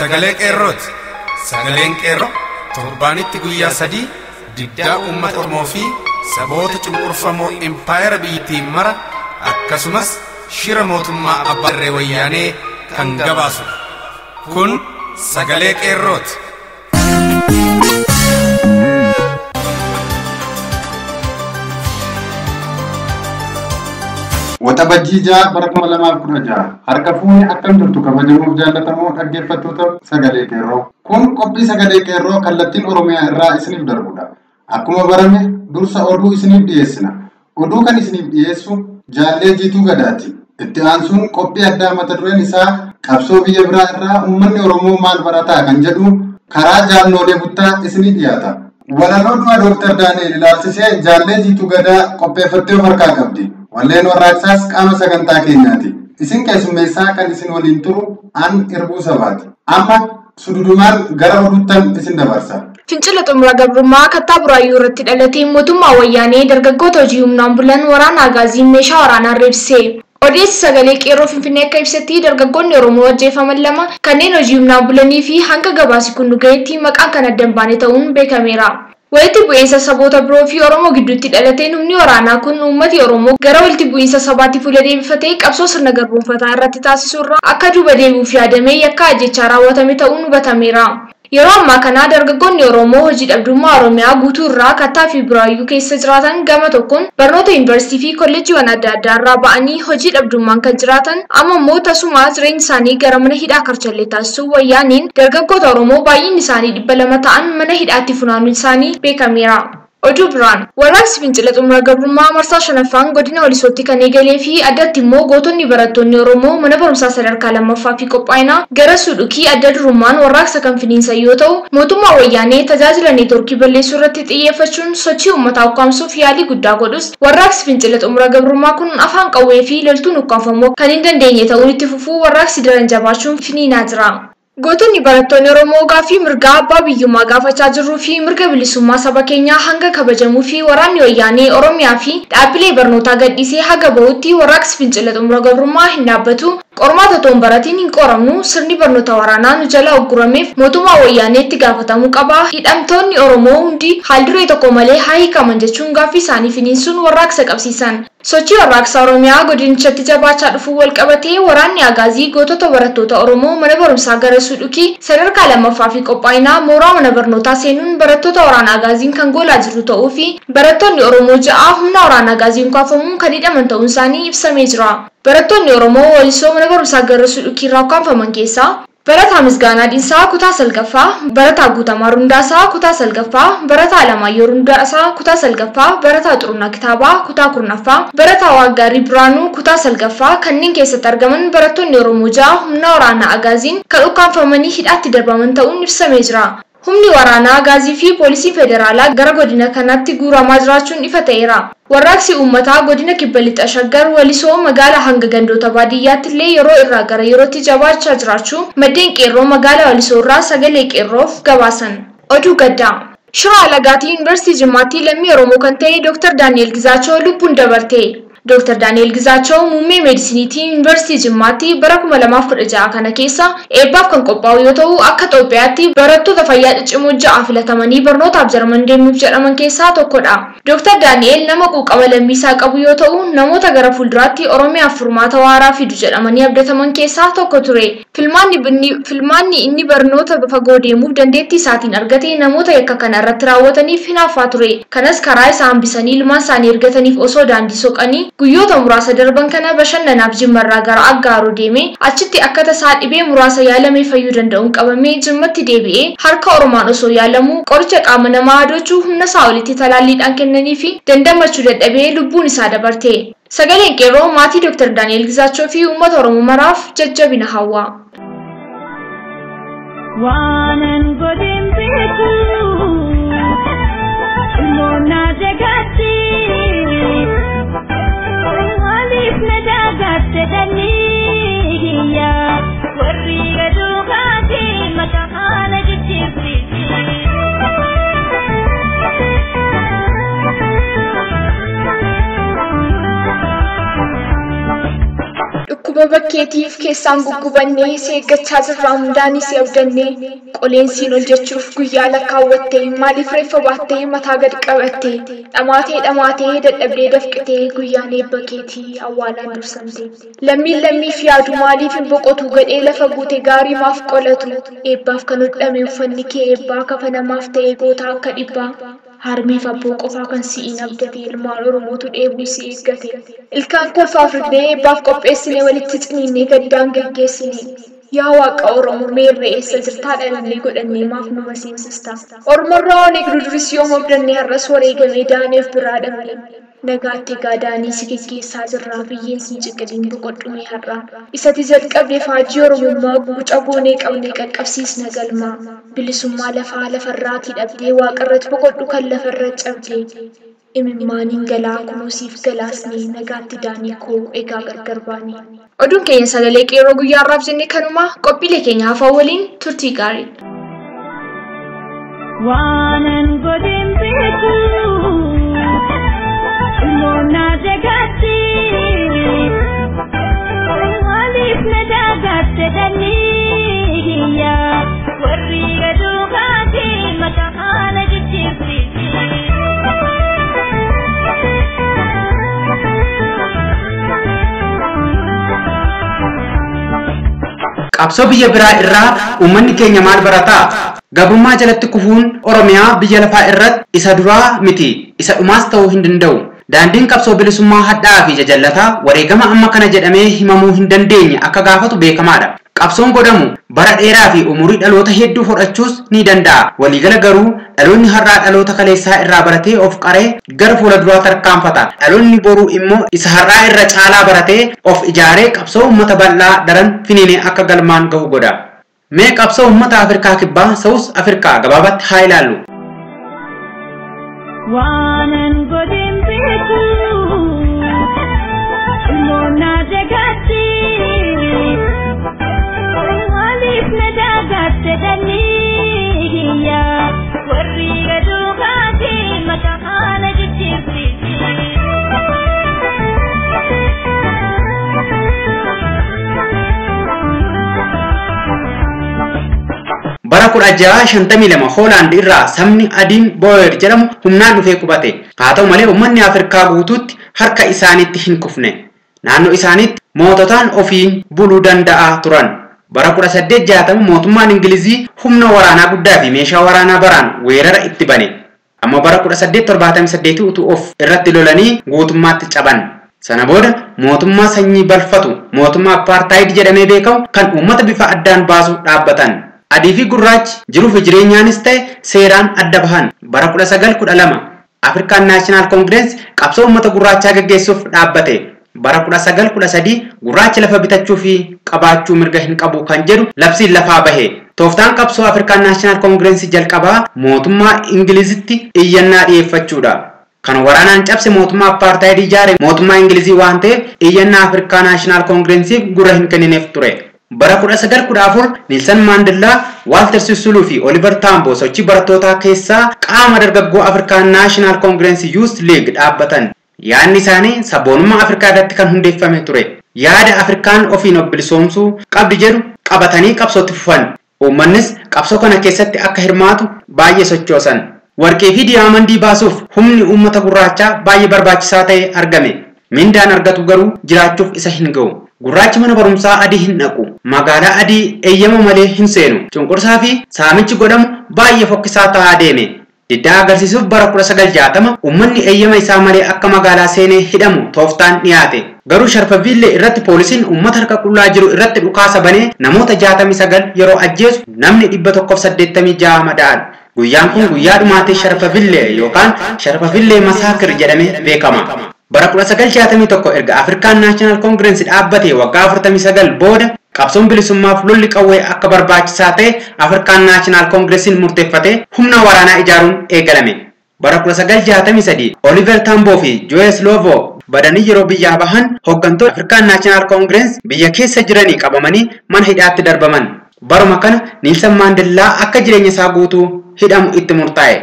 sagalee qeerrooti. Sagaleen qeerroo torbaanitti guyyaa 3 diddaa uummata Oromoo fi saboota cunqurfamoo impaayera biyyattiin mara akkasumas shira mootummaa abbaa irree wayyaanee kan gabaasu. Kun sagalee qeerrooti. Waxabajjiijaa bara 2016 harka fuuni akkam jirtu kabajamuuf jaallatamoo dhaggeeffattoota sagalee qeerroo. Kun qophii sagalee qeerroo kallattiin Oromiyaa irraa isiniif darbudha. Akkuma barame dursa oduu isiniif dhiyeessina. Oduu kan isiniif dhiyeessu Jaallee Jiituu Gadaati. Itti aansuun qophii addaa mata dureen isaa qabsoo biyya biraa irraa uummanni Oromoo maal barataa kan jedhu karaa Jaalloolee Buttaa isiniif dhiyaata. Walaloo du'a Dr. Daani'el ilaalchisee Jaallee Jiituu Gadaa qopheeffattee of harkaa qabdi. Walleen warraaqsaas qaama sagantaa keenyaati. Isin keessummeessaa kan isin waliin turu an Irbuu Sabaati. Amma sududumaan gara oduuttan isin dabarsa. Fincila xumura gabrummaa kattaa buraayyuu irratti dhalatee mootummaa wayyaanee dargaggoota hojii humnaan bulan waraana agaaziin meeshaa waraanaan reebsise. Odeessi sagalee qeerroo Finfinnee akka ibsetti dargaggoonni Oromoo ajjeefaman 2 kanneen hojii humnaan bulanii fi hanga gabaasi kun dhugaa'etti maqaan kan adda hin baane ta'uun beekameera. Walitti bu'iinsa saboota biroo fi Oromoo gidduutti dhalatee humni waraanaa kun uummati Oromoo gara walitti bu'iinsa sabaatti fuula deebifatee qabsoo sirna garbummaa irratti taasisu irraa akka duuba deebi'uuf yaadamee yakka ajjechaa raawwatame ta'uun hubatameera. Yeroo ammaa kana dargaggoonni Oromoo hojii dhabdummaa Oromiyaa guutuu irraa kattaa fi buraayyuu keessa jiraatan gama tokkoon barnoota yuunivarsiitii fi kolleejiiwwan adda addaa irraa ba'anii hojii dhabdummaan kan jiraatan amma immoo tasuma jireenya isaanii gara mana hidhaa karchallee taasisuu wayyaaniin dargaggoota Oromoo baay'inni isaanii 200 ta'an mana hidhaatti funaanuun isaanii beekameera. Oduu biraan warraaqsi fincila xumura gabrummaa marsaa 5ffaan godina Walisootti kan eegalee fi addatti immoo gootonni barattoonni Oromoo mana barumsaa sadarkaa 2ffaa fi qophaa'inaa gara Suudukii adda durummaan warraaqsa kan finiinsan yoo ta'u mootummaa wayyaanee tajaajila neetworkii balleessuu irratti xiyyeeffachuun sochii uummataa ukkaamsuuf yaalii guddaa godhus warraaqsi fincila xumura gabrummaa kun afaan qawwee fi loltuun ukkaamfamuu kan hin dandeenye ta'uun itti fufuu warraaqsi daran jabaachuun finiinaa jira. Gootonni barattoonni Oromoo gaaffii mirgaa abbaa biyyummaa gaafachaa jiruu fi mirga bilisummaa saba keenyaa hanga kabajamuu fi waraanni wayyaanee Oromiyaa fi dhaabbilee barnootaa gadhiisee haga bahutti warraaqsi fincila xumura gabrummaa hin dhaabbatu. Qormaata toon baratiin hin qoramnu sirni barnoota waraanaa nu jala oggurameef mootummaa wayyaaneetti gaafatamuu qaba. Hidhamtoonni Oromoo hundi haalduree tokko malee haa hiikaman jechuun gaaffii isaanii finiinsuun warraaqsa qabsiisan. Sochii warraaqsa Oromiyaa godinichatti jabaachaa dhufuu wal qabatee waraanni agaazii gootota barattoota Oromoo mana barumsaa gara Suudukii sadarkaa 2ffaa fi qophaa'inaa mooraa mana barnootaa seenuun barattoota waraana agaaziin kan goolaa jiru ta'uu fi barattoonni Oromoo 6 humna waraana agaaziin kaafamuun kan hidhaman ta'uun isaanii ibsamee jira. Barattoonni Oromoo Walisoo mana barumsaa gara Suudukii irraa ukkaanfaman keessaa Barataa Misgaanaa Dinsaa kutaa 9ffaa, Barataa Guutamaa Rundaasaa kutaa 9ffaa, Barataa Alamaayyoo Rundaasaa kutaa 9ffaa, Barataa Xuruunaa Kitaabaa kutaa 10ffaa, Barataa Waaggaarii Biraanuu kutaa 9ffaa kanneen keessatti argaman barattoonni Oromoo 6 humna waraanaa agaaziin kan ukkaanfamanii hidhaatti darbaman ta'uun ibsamee jira. Humni waraanaa agaazii fi poolisii federaalaa gara godina kanaatti guuramaa jiraachuun ifa ta'eera. Warraaqsi uummataa godina Kibba Lixa Shaggar Walisoo magaalaa hanga gandoota baadiyyaatti illee yeroo irraa gara yerootti jabaachaa jiraachuu maddeen qeerroo magaalaa Walisoo irraa sagalee qeerroof gabaasan. Oduu gaddaa. Shira Alagaatii Yuunivarsiitii Jimmaatti lammii Oromoo kan ta'e Dr. Daani'el Gizaachoo lubbuun dabarte. Dr. Daani'el Gizaachoo muummee meedisiniitii Yuunivarsiitii Jimmaatti bara 2016 kana keessa eebbaaf kan qophaa'u yoo ta'u akka Itoophiyaatti barattoota fayyaa ciccimoo 6 filatamanii barnootaaf Jarman deemuuf jedhaman keessaa tokkodha. Dr. Daani'el nama quuqama lammiisaa qabu yoo ta'u namoota gara fuulduraatti Oromiyaaf furmaata waaraa fidu jedhamanii abdataman keessaa tokko ture. Filmaanni inni barnoota fagoo deemuuf dandeettii isaatiin argate namoota yakka kana irratti raawwataniif hinaaffaa ture. Kanas karaa isaa hambisanii ilmaan isaanii ergataniif osoo daandii soqanii guyyoota muraasa darban kana bashannanaaf Jimmarraa gara Aggaaroo deeme achitti akka tasaa dhibee muraasa yaalamee fayyuu danda'uun qabamee Jimmatti deebi'ee harka Oromaan osoo yaalamu qoricha qaama namaa adochuu humna isaa olitti talaalliidhaan kennanii fi dandamachuu dadhabee lubbuun isaa dabarte. Sagaleen qeerroo maatii Dr. Daani'el Gizaachoo fi uummata Oromoo maraaf jajjabina hawwa. Waanan godin beeku Mona jagatti Walif na jagatte daniya Warri gadugaati matahaana jijjiirriti bakkeetiif keessaan guggubannee si eeggachaa jirraa hundaanis si abdannee qoleensiin ol jechuuf guyyaa lakkaawwattee maaliif reeffa baattee mataa gad qabattee dhamaatee dadhabdee dafqitee guyyaan eebba keetii awwaalaan dursamte lammiif yaadu maaliif hin boqotu gadhee lafa guute gaarii maaf qolatu eebbaaf kan hodhame uffanni kee eebbaa kafanamaaf ta'e goota akka dhibbaa harmeef abboo qofaa kan si'iin abdate ilmaan oromootu dheebuu si eeggate ilkaan kolfaaf rignee eebbaaf qopheessine walitti ciniinnee gaddaan gaggeessine yaa waaqa oromoo meerree eessa jirtaa dhalannee godhannee maaf nama seensista oromorraa oneegdu duris yoom abdannee har'as wareegamee daaneef biraa dhabne nagaatti gaadaanii si geggeessaa jirraa biyyeen sin ciqiliin boqodhumee har'aa isati jalqabdee faajii oromummaa guca goonee qabnee qaqqabsiisna galmaa bilisummaa lafarraatii dhabdee waaqarratti boqodhu kan lafarra cabdee imimmaaniin galaa kunuusiif galaasnee nagaatti daanii koo egaa gargar baanii. Oduun keenya sagalee qeerroo guyyaa har'aaf jennee kanuma qophiilee keenya hafaa waliin turtii gaarii. Waanan godhin beeku Mona dagatti Maaliif na dagatte daniya Warri gaduu baate maqaan jijjiirti Qabsoo biyya biraa irraa uummanni keenya maal barataa? Gabummaa jalatti kufuun Oromiyaa biyya lafaa irratti isa duraa miti, isa dhumaas ta'uu hin danda'u. Daandiin qabsoo bilisummaa hadhaa fi jajallataa wareegama amma kana jedhamee himamuu hin dandeenye akka gaafatu beekamaadha. Qabsoon godhamu bara dheeraa fi umurii dhaloota hedduu fudhachuus ni danda'a. Waliigala garuu dhaloonni har'aa dhaloota kaleessaa irraa baratee of qaree gara fuula duraa tarkaanfata. Dhaloonni boruu immoo isa har'aa irra caalaa baratee of ijaaree qabsoo uummata bal'aa daran finiinee akka galmaan gahu godha. Mee qabsoo uummata Afrikaa kibbaa South Afrikaa gabaabatti haa ilaallu. Waanan godhin beeku Mona dagatti Maaliif na dagatte daniya Warri gaduu baate maqaan jijjiirti Bara 1652 Hoolaand irraa sabni adiin Boer jedhamu humnaan dhufee qubate. Haa ta'u malee uummanni Afrikaa guutuutti harka isaaniitti hin kufne. Naannoo isaaniitti moototaan ofiin buluu danda'aa turan. Bara 1860 mootummaan Ingilizii humna waraanaa guddaa fi meeshaa waraanaa baraan weerara itti bane. Amma bara 1878 utuu of irratti lolanii guutummaatti caban. Sana booda mootummaa sanyii balfatu mootummaa apartheid jedhamee beekamu kan uummata bifa addaan baasu dhaabbatan. Adii fi gurraachi jiruu fi jireenyaanis ta'e seeraan adda bahan. Bara 1912 African National Congress qabsoo uummata gurraachaa gaggeessuuf dhaabbate. Bara 1913 gurraachi lafa bitachuu fi qabaachuu mirga hin qabu kan jedhu labsiin lafaa bahe. Tooftaan qabsoo African National Congress jalqabaa mootummaa Ingilizitti iyyannaa dhiyeeffachuudha. Kan waraanaan cabse mootummaa apartheid ijaare mootummaa Ingilizii waan ta'eef iyyannaa African National Congressiif gurra hin kennineef ture. Bara 1914 Nelson Mandela, Walter Sisulu fi Oliver Tambo sochii barattootaa keessaa qaama dargaggoo African National Congress Youth League dhaabbatan. Yaadni isaanii sabboonummaa Afrikaa irratti kan hundeeffame ture. Yaada Afrikaan ofiin of bilisoomsuu qabdi jedhu qabatanii qabsootti fufan. Uummannis qabsoo kana keessatti akka hirmaatu baay'ee sochoosan. Warqee fi diyaamandii baasuuf humni uummata gurraachaa baay'ee barbaachisaa ta'e argame. Mindaan argatu garuu jiraachuuf isa hin ga'u. Gurraachi mana barumsaa adii hin dhaqu. Magaalaa adii eeyyama malee hin seenu. Cunqursaa fi saamichi godhamu baay'ee fokkisaa ta'aa deeme. Diddaa agarsiisuuf bara 1960 uummanni eeyyama isaa malee akka magaalaa seenee hidhamu tooftaan dhiyaate. Garuu Sharpeville irratti poolisiin uummata harka qullaa jiru irratti dhukaasa banee namoota 69 yeroo ajjeesu namni 186 madaa'an. Guyyaan kun guyyaa dhumaatii Sharpeville yookaan Sharpeville Massacre jedhamee beekama. Bara 1961 erga African National Congress dhaabbate waggaa 49 booda qabsoon bilisummaaf lolli qawwee akka barbaachisaa ta'e African National Congressiin murteeffate humna waraanaa ijaaruun eegalame. Bara 1963 Oliver Tambo fi Joe Slovo badanii yeroo biyyaa bahan hooggantoota African National Congress biyya keessa jiranii qabamanii mana hidhaatti darbaman. Baruma kana Nelson Mandela akka jireenya isaa guutuu hidhamu itti murtaa'e.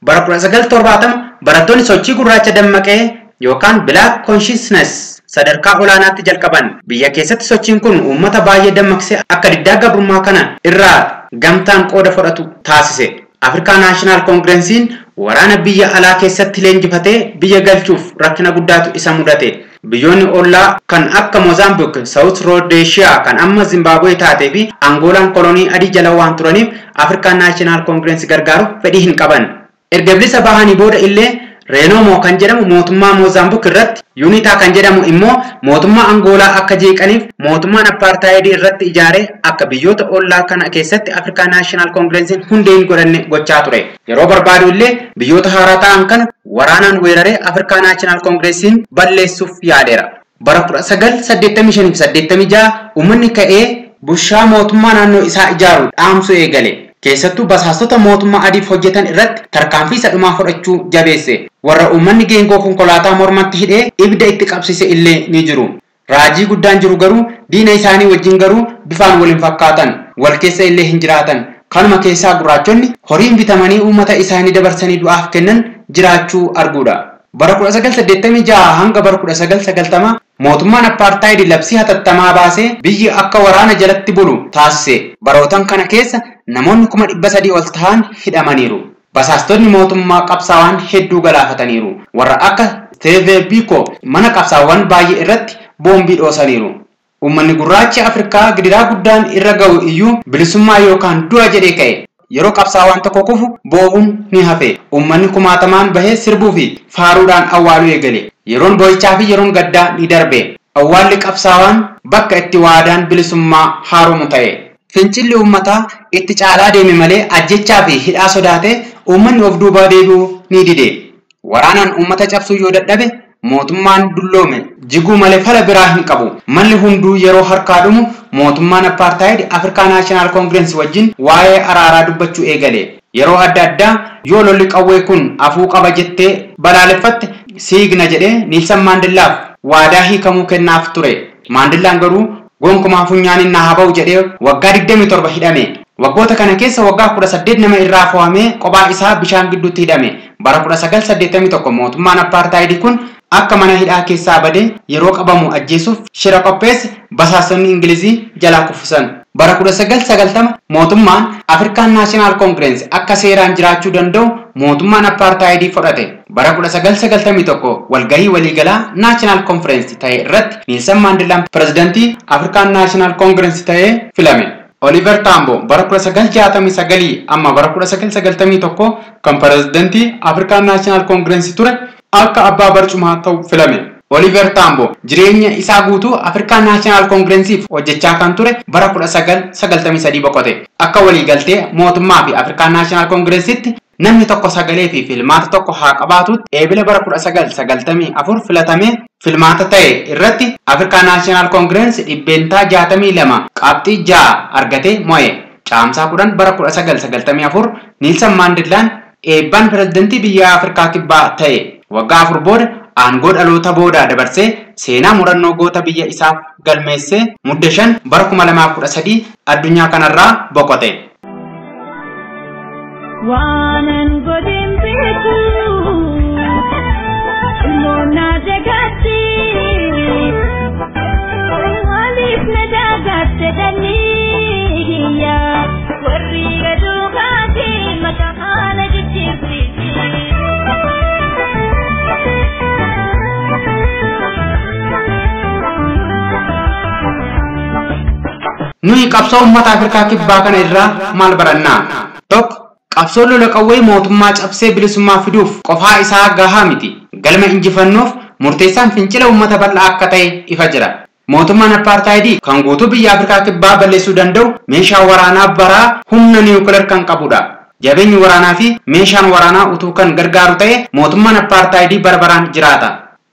Bara 1970 barattoonni sochii gurraacha dammaqee yookaan Black Consciousness sadarkaa olaanaatti jalqaban. Biyya keessatti sochiin kun uummata baay'ee dammaqsee akka diddaa gabrummaa kana irraa gamtaan qooda fudhatu taasise. African National Congressiin waraana biyya alaa keessatti leenjifatee biyya galchuuf rakkina guddaatu isa mudate. Biyyoonni ollaa kan akka Mozambique, South Rhodesia kan amma Zimbabwe taatee fi Angolaan kolonii adii jala waan turaniif African National Congress gargaaruuf fedhii hin qaban. Erga bilisa bahanii booda illee Renamo kan jedhamu mootummaa Mozambique irratti, UNITA kan jedhamu immoo mootummaa Angolaa akka jeeqaniif mootummaan apartheid irratti ijaaree akka biyyoota ollaa kana keessatti African National Congressiin hundee hin godhanne gochaa ture. Yeroo barbaadu illee biyyoota haaraa ta'an kana waraanaan weeraree African National Congressiin balleessuuf yaadeera. Bara 1985-86 uummanni ka'ee bushaa mootummaa naannoo isaa ijaaru dhaamsuu eegale. Keessattuu basaastota mootummaa adiif hojjetan irratti tarkaanfii sadhumaa fudhachuu jabeesse. Warra uummanni geengoo konkolaataa mormatti hidhee ibidda itti qabsise illee ni jiru. Raajii guddaan jiru garuu diina isaanii wajjin garuu bifaan waliin fakkaatan, wal keessa illee hin jiraatan. Kanuma keessaa gurraachonni horiin bitamanii uummata isaanii dabarsanii du'aaf kennan jiraachuu arguudha. Bara 1986 hanga bara 1990 mootummaan apartheid labsii hatattamaa baasee biyyi akka waraana jalatti bulu taasise. Barootan kana keessa namoonni 300,000 ol ta'an hidhamaniiru. Basaastonni mootummaa qabsaawwan hedduu galaafataniiru. Warra akka Steve Biko mana qabsaawwan baay'ee irratti boombii dhoosaniiru. Uummanni gurraachi Afrikaa gidiraa guddaan irra ga'u iyyuu bilisummaa yookaan du'a jedhee ka'e. Yeroo qabsaawwan tokko kufu boo'uun ni hafe. Uummanni kumaatamaan bahee sirbuu fi faaruudhaan awwaaluu eegale. Yeroon boo'ichaa fi yeroon gaddaa ni darbe. Awwaalli qabsaawwan bakka itti waadaan bilisummaa haaromu ta'e. Fincilli uummataa itti caalaa deeme malee ajjechaa fi hidhaa sodaatee uummanni of duubaa deebi'uu ni dide. Waraanaan uummata cabsuu yoo dadhabe mootummaan dulloome jiguu malee fala biraa hin qabu. Malli hunduu yeroo harkaa dhumu mootummaan apartheid African National Congress wajjin waa'ee araaraa dubbachuu eegale. Yeroo adda addaa yoo lolli qawwee kun afuu qaba jettee balaaleffatte siigna jedhee Nelson Mandelaaf waadaa hiikamuu kennaaf ture. Mandelaan garuu gonkumaa funyaaniin na haba'u jedhee waggaa 27 hidhame. Waggoota kana keessa waggaa 18 nama irraa fo'amee kophaa isaa bishaan gidduutti hidhame. Bara 1981 mootummaan apartheid kun akka mana hidhaa keessaa badee yeroo qabamu ajjeesuuf shira qopheesse basaastonni Ingilizii jalaa kuffisan. Bara 1990 mootummaan African National Congress akka seeraan jiraachuu danda'u mootummaan apartheid fudhate. Bara 1991 walgahii waliigalaa National Conference ta'e irratti Nelson Mandela pirezidantii African National Congress ta'ee filame. Oliver Tambo bara 1969 amma bara 1991 kan pirezidantii African National Congress ture akka abbaa barcumaa ta'u filame. Oliver Tambo jireenya isaa guutuu African National Congressiif hojjechaa kan ture bara 1993 boqote. Akka waliigaltee mootummaa fi African National Congressitti namni tokko sagalee fi filmaata tokko haa qabaatutti eebila bara 1994 filatamee filmaata ta'e irratti African National Congress dhibbeentaa 62 qabxii 6 argatee mo'e. Caamsaa 10 bara 1994 Nelson Mandelaan eebbaan pirezidantii biyya Afrikaa kibbaa ta'e. Waggaa 4 booda aangoo dhaloota boodaa dabarsee seenaa murannoo goota biyya isaaf galmeessee mudde 5 bara 2013 addunyaa kanarraa boqote. Waanan godhin beeku loona jagaatti waliif na jagaatti dhanniya warri gaduu kaati maqaa haala jijjiirsiisi. Nuyi qabsoo uummata Afrikaa kibbaa kana irraa maal barannaa? Tokko qabsoo lola qawwee mootummaa cabsee bilisummaa fiduuf qofaa isaa gahaa miti. Galma injifannoof murteessaan fincila uummata bal'aa akka ta'e ifa jira. Mootummaan apartheid kan guutuu biyya Afrikaa kibbaa balleessuu danda'u meeshaa waraanaa baraa humna niwukileer kan qabudha. Jabeenyi waraanaa fi meeshaan waraanaa utuu kan gargaaru ta'e mootummaan apartheid barbaraan jiraata.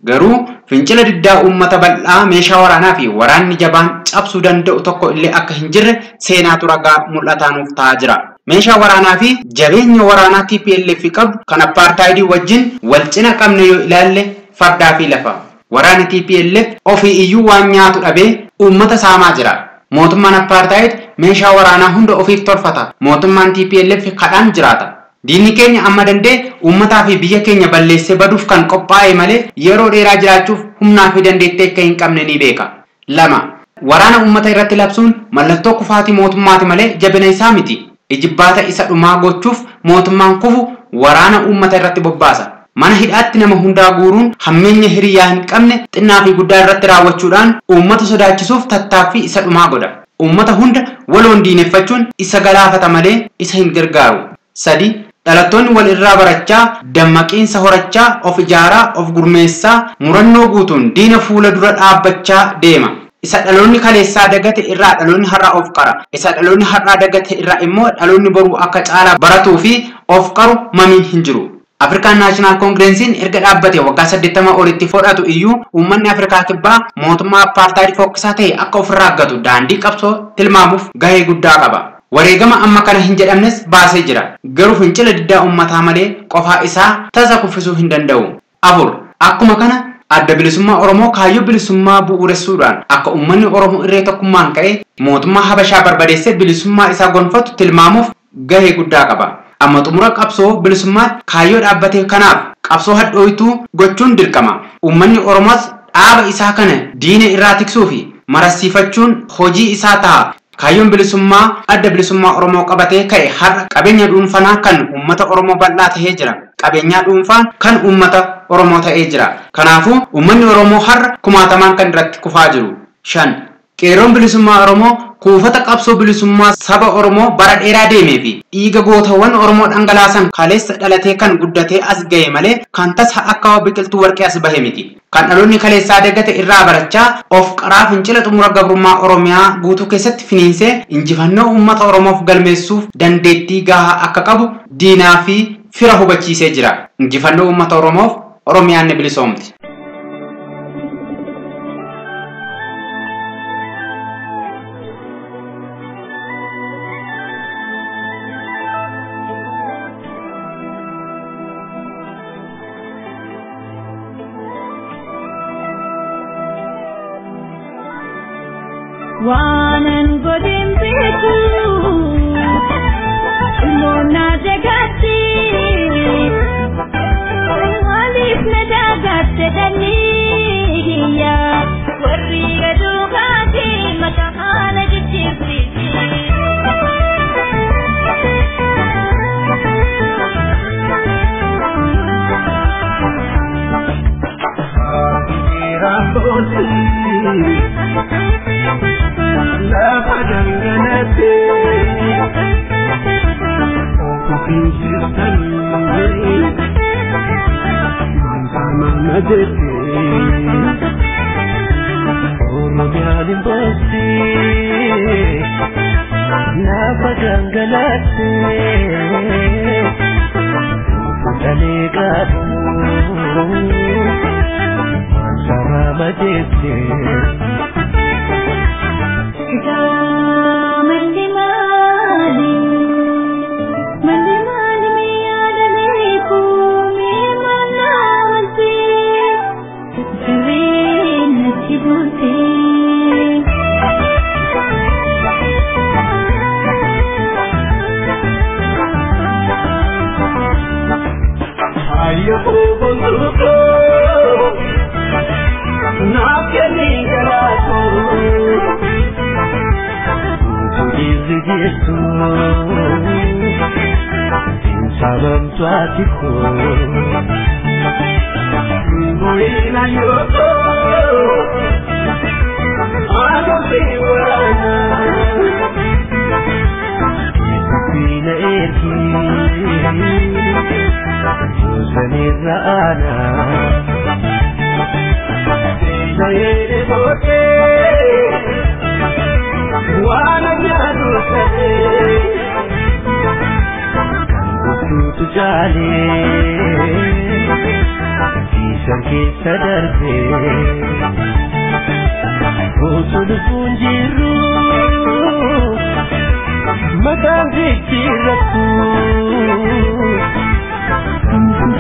Garuu fincila diddaa uummata bal'aa meeshaa waraanaa fi waraanni jabaan cabsuu danda'u tokko illee akka hin jirre seenaatu ragaa mul'ataa nuuf ta'aa jira. Meeshaa waraanaa fi jabeenya waraanaa TPLF qabdu kan apartheid wajjin wal cina qabne yoo ilaalle fardaa fi lafa. Waraanni TPLF ofii iyyuu waan nyaatu dhabee uummata saamaa jira. Mootummaan apartheid meeshaa waraanaa hunda ofiif tolfata. Mootummaan TPLF kadhaan jiraata. Diinni keenya amma dandee uummataa fi biyya keenya balleessee baduuf kan qophaa'e malee yeroo dheeraa jiraachuuf humnaa fi dandeettii akka hin qabne ni beeka. 2. Waraana uummata irratti labsuun mallattoo kufaatii mootummaati malee jabina isaa miti. Ijibbaata isa dhumaa gochuuf mootummaan kufu waraana uummata irratti bobbaasa. Mana hidhaatti nama hundaa guuruun hammeenya hiriyaa hin qabne xinnaa fi guddaa irratti raawwachuudhaan uummata sodaachisuuf tattaaffii isa dhumaa godha. Uummata hunda waloon diineffachuun isa galaafata malee isa hin gargaaru. 3. Dhalattoonni wal irraa barachaa, dammaqiinsa horachaa, of ijaaraa, of gurmeessaa, murannoo guutuun diina fuula dura dhaabbachaa deema. Isa dhaloonni kaleessaa dagate irraa dhaloonni har'aa of qara. Isa dhaloonni har'aa dagate irraa immoo dhaloonni boruu akka caalaa baratuu fi of qaru mamiin hin jiru. Afrikaan Naashinaal Koongireensiin erga dhaabbate waggaa 80 olitti fudhatu iyyuu uummanni Afrikaa kibbaa mootummaa apartheid fokkisaa ta'e akka ofirraa gatu daandii qabsoo tilmaamuuf gahee guddaa qaba. Wareegama amma kana hin jedhamnes baasee jira. Garuu fincila diddaa uummataa malee qofaa isaa tasa kuffisuu hin danda'u. 4. Akkuma kana adda bilisummaa Oromoo kaayyoo bilisummaa bu'uuressuudhaan akka uummanni Oromoo irree tokkummaan ka'ee mootummaa Habashaa barbadeessee bilisummaa isaa gonfatu tilmaamuuf gahee guddaa qaba. Amma xumura qabsoo bilisummaa kaayyoo dhaabbatee kanaaf qabsoo hadhooytuu gochuun dirqama. Uummanni Oromoos dhaaba isaa kana diina irraa tiksuu fi marasiifachuun hojii isaa ta'a. Kaayyoon bilisummaa adda bilisummaa Oromoo qabatee ka'e har'a qabeenya dhuunfaa kan uummata Oromoo bal'aa ta'ee jira. Qabeenyaa dhuunfaan kan uummata Oromoo ta'ee jira. Kanaafuu uummanni Oromoo har'a kumaatamaan kan irratti kufaa jiru. 5. Qeerroon bilisummaa Oromoo kuufata qabsoo bilisummaa saba Oromoo bara dheeraa deemee fi dhiiga gootawwan Oromoo dhangalaasan kaleessa dhalatee kan guddatee as ga'e malee kan tasa akka biqiltuu warqee as bahe miti. Kan dhaloonni kaleessaa dagate irraa barachaa of qaraa fincila xumura gabrummaa Oromiyaa guutuu keessatti finiinsee injifannoo uummata Oromoof galmeessuuf dandeettii gahaa akka qabu diinaa fi fira hubachiisee jira. Injifannoo uummata Oromoof Oromiyaan ni bilisoomti. Waanan godhin beeku Mona jagatti Maaliif na dagatte dhaniyya Warri gaduu kaati maqaa na jijjiirsiisi La paganganate Okusistan Mantama najete Orodianin bosti La paganganate Okutane gadu Mantama najete Sabam tuatiku Buina yoko Aku siwana Isupina eki Usanirana Sayere bote Wana nyadu sade Tu jale Isan kita darbe Usul punjiru Makan zikiraku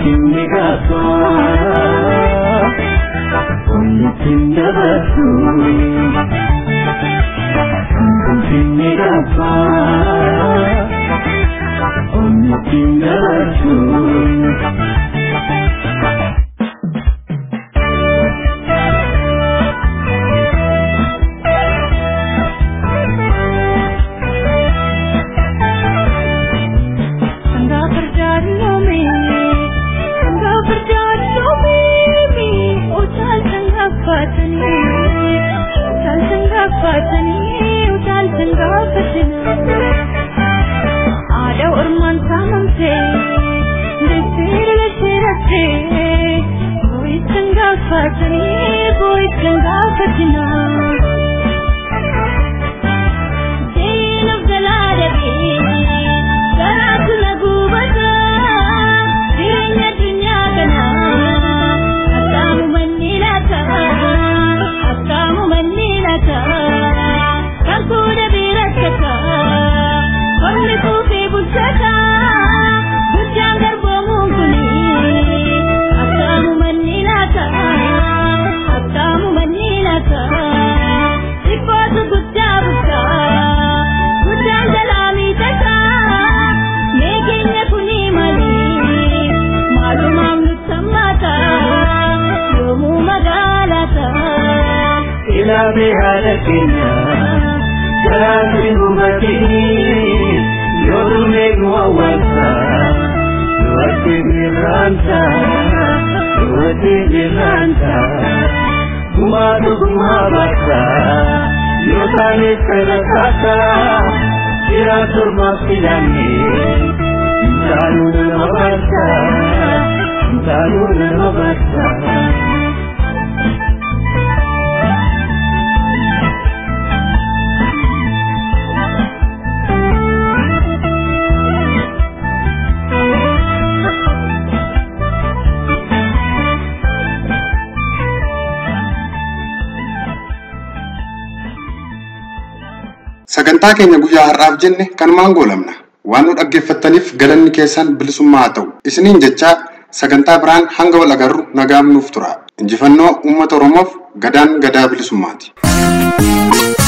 Kimi gato Unitin dabatu Kimi gato Oni Sagantaa keenya guyyaa har'aaf jenne kanumaan goolabna. Waan nu dhaggeeffattaniif galanni keessan bilisummaa haa ta'u. Isiniin jecha sagantaa biraan hanga wal agarru nagaan nuuf tura. Injifannoo uummata Oromoof gadaan gadaa bilisummaati.